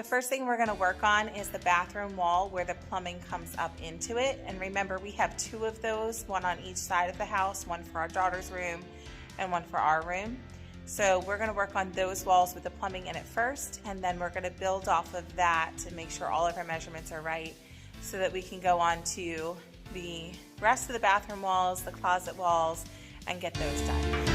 first thing we're going to work on is the bathroom wall where the plumbing comes up into it. And remember, we have two of those, one on each side of the house, one for our daughter's room and one for our room. So we're going to work on those walls with the plumbing in it first, and then we're going to build off of that to make sure all of our measurements are right so that we can go on to the rest of the bathroom walls, the closet walls, and get those done.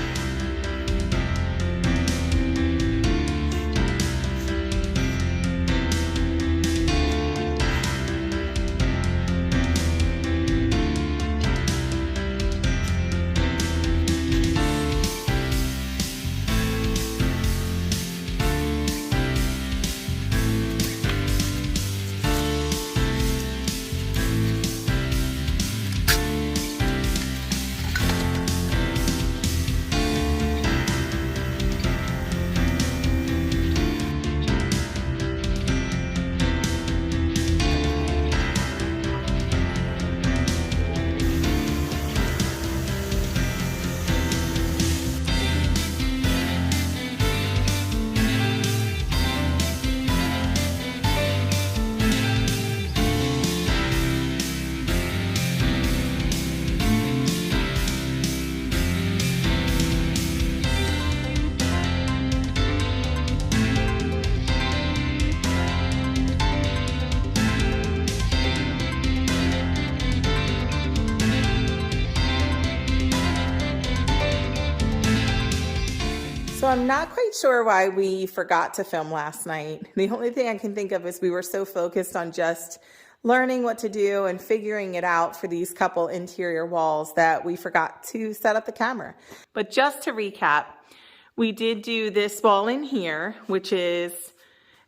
So I'm not quite sure why we forgot to film last night. The only thing I can think of is we were so focused on just learning what to do and figuring it out for these couple interior walls that we forgot to set up the camera. But just to recap, we did do this wall in here, which is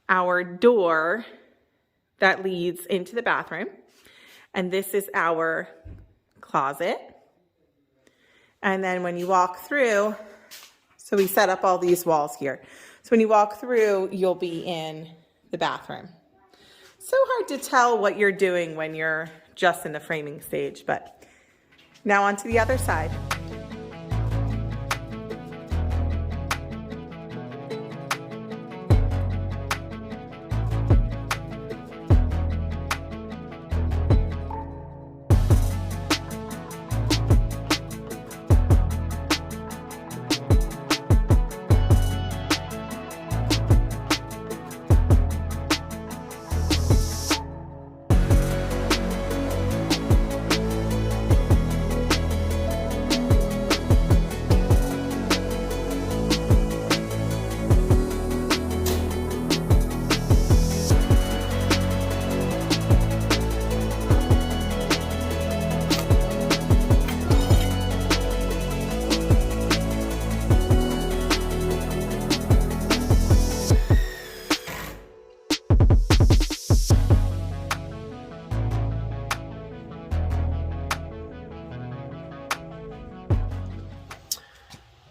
our door that leads into the bathroom. And this is our closet. And then when you walk through, so we set up all these walls here. So when you walk through, you'll be in the bathroom. So hard to tell what you're doing when you're just in the framing stage, but now on to the other side.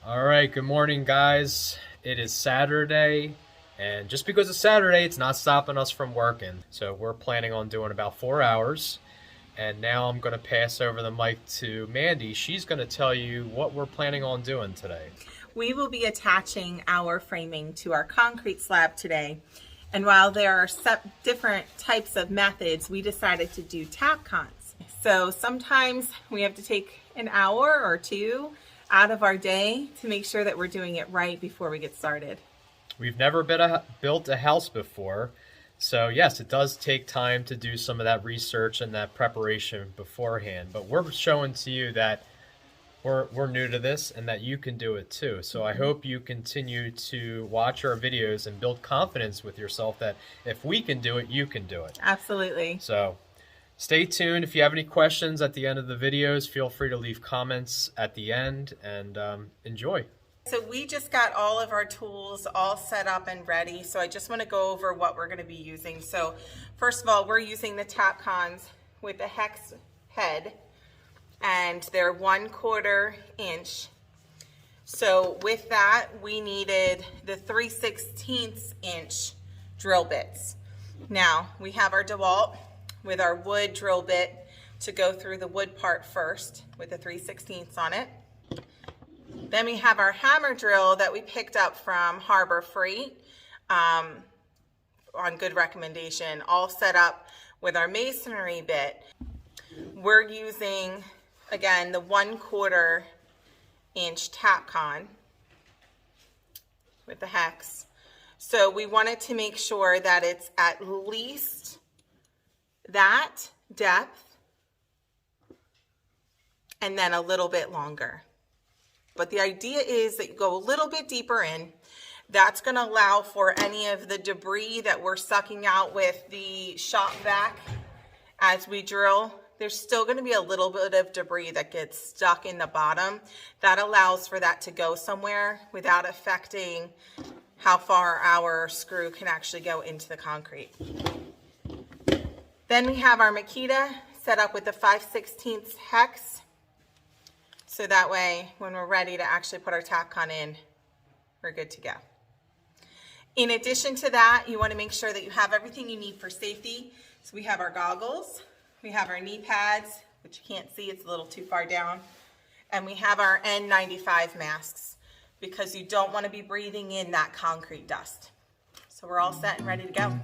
All right, good morning, guys. It is Saturday, and just because it's Saturday, it's not stopping us from working. So we're planning on doing about 4 hours, and now I'm going to pass over the mic to Mandy. She's going to tell you what we're planning on doing today. We will be attaching our framing to our concrete slab today. And while there are different types of methods, we decided to do TAPCONs. So sometimes we have to take an hour or two out of our day to make sure that we're doing it right before we get started. We've never built a house before, so yes, it does take time to do some of that research and that preparation beforehand, but we're showing to you that we're new to this and that you can do it too. So I hope you continue to watch our videos and build confidence with yourself that if we can do it, you can do it. Absolutely. So stay tuned. If you have any questions at the end of the videos, feel free to leave comments at the end, and enjoy. So we just got all of our tools all set up and ready. So I just want to go over what we're going to be using. So first of all, we're using the TAPCONs with the hex head, and they're 1/4 inch. So with that, we needed the 3/16 inch drill bits. Now we have our DeWalt with our wood drill bit to go through the wood part first with the 3/16 on it. Then we have our hammer drill that we picked up from Harbor Freight on good recommendation, all set up with our masonry bit. We're using, again, the 1/4 inch TAPCON with the hex. So we wanted to make sure that it's at least that depth and then a little bit longer. But the idea is that you go a little bit deeper in. That's going to allow for any of the debris that we're sucking out with the shop vac as we drill. There's still going to be a little bit of debris that gets stuck in the bottom. That allows for that to go somewhere without affecting how far our screw can actually go into the concrete. Then we have our Makita set up with the 5/16 hex. So that way, when we're ready to actually put our TAPCON in, we're good to go. In addition to that, you want to make sure that you have everything you need for safety. So we have our goggles, we have our knee pads, which you can't see, it's a little too far down, and we have our N95 masks because you don't want to be breathing in that concrete dust. So we're all set and ready to go.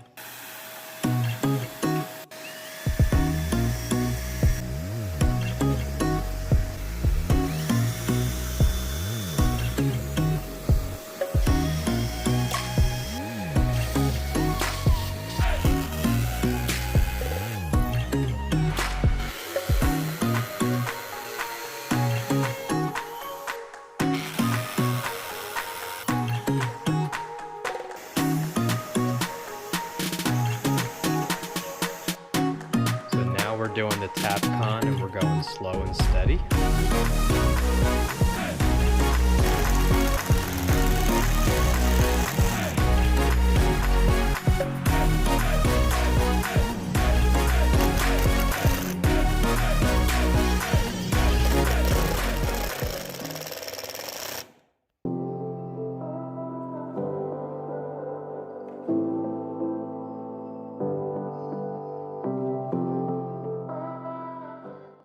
We're doing the TAPCON and we're going slow and steady.